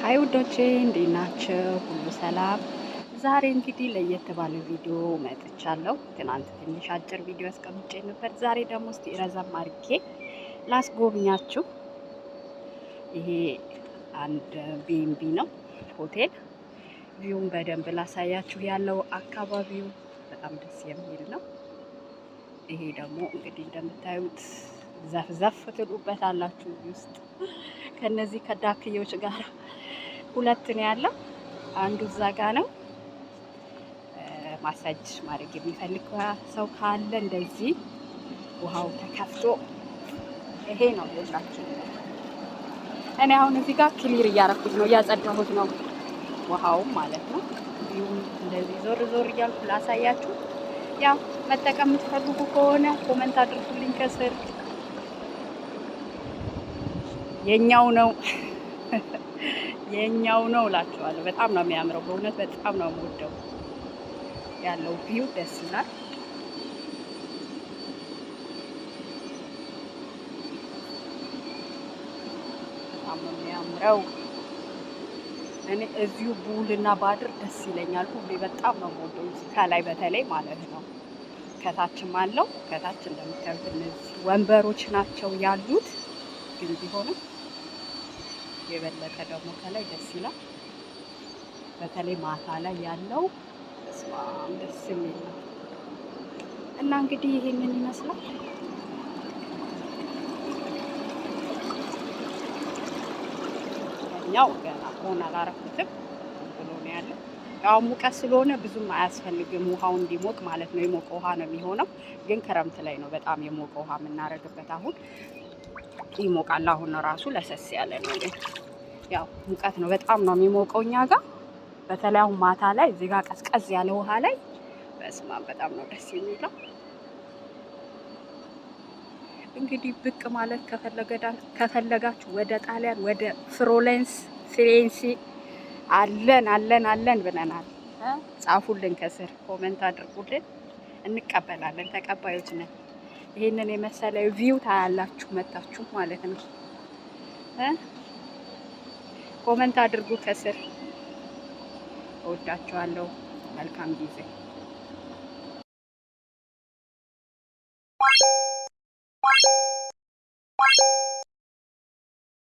ሃይ ውዶቼ እንዴት ናችሁ? ሁሉ ሰላም? ዛሬ እንግዲህ ለየት ባለ ቪዲዮ መጥቻለሁ። ትናንት ትንሽ አጭር ቪዲዮ አስቀምጬ ነበር። ዛሬ ደግሞ እስቲ ረዘም አድርጌ ላስጎብኛችሁ። ይሄ አንድ ቢኤንቢ ነው ሆቴል። ቪውን በደንብ ላሳያችሁ። ያለው አካባቢው በጣም ደስ የሚል ነው። ይሄ ደግሞ እንግዲህ እንደምታዩት ዘፍ ትሉበት አላችሁ ውስጥ ከነዚህ ከዳክዬዎች ጋር ሁለት ነው ያለው። አንዱ እዛ ጋ ነው። ማሳጅ ማድረግ የሚፈልግ ሰው ካለ እንደዚህ ውሃው ተከፍቶ ይሄ ነው ይላችሁ። እኔ አሁን እዚህ ጋር ክሊር እያረኩት ነው፣ እያጸዳሁት ነው ውሃው ማለት ነው። ይሁን እንደዚህ ዞር ዞር እያልኩ ላሳያችሁ። ያው መጠቀም የምትፈልጉ ከሆነ ኮመንት አድርጉልኝ ከስር። የኛው ነው የኛው ነው እላችኋለሁ። በጣም ነው የሚያምረው፣ በእውነት በጣም ነው የምወደው። ያለው ቪው ደስ ይላል። በጣም ነው የሚያምረው። እኔ እዚሁ ቡልና ባድር ደስ ይለኛል። ሁሌ በጣም ነው የምወደው፣ ከላይ በተለይ ማለት ነው። ከታችም አለው። ከታች እንደምታዩት እነዚህ ወንበሮች ናቸው ያሉት፣ ግን ቢሆንም የበለጠ ደግሞ ከላይ ደስ ይላል። በተለይ ማታ ላይ ያለው በስማም ደስ የሚል ነው እና እንግዲህ ይሄንን ይመስላል። ያው ገና ሆነ አላረኩትም ብሎ ነው ያለው። ያው ሙቀት ስለሆነ ብዙም አያስፈልግም ውሃው እንዲሞቅ ማለት ነው። የሞቀ ውሃ ነው የሚሆነው፣ ግን ክረምት ላይ ነው በጣም የሞቀ ውሃ የምናረግበት። አሁን ይሞቃል። አሁን ራሱ ለሰስ ያለ ነው፣ ግን ያው ሙቀት ነው በጣም ነው የሚሞቀው እኛ ጋር። በተለይ አሁን ማታ ላይ እዚህ ጋር ቀዝቀዝ ያለ ውሃ ላይ በስማም በጣም ነው ደስ የሚለው። እንግዲህ ብቅ ማለት ከፈለጋችሁ ወደ ጣሊያን ወደ ፍሎረንስ አለን ብለናል። ጻፉልን ከስር ኮሜንት አድርጉልን፣ እንቀበላለን፣ ተቀባዮች ነን። ይሄንን የመሰለ ቪው ታያላችሁ መታችሁ ማለት ነው። ኮሜንት አድርጉ ከስር። እወዳችኋለሁ። መልካም ጊዜ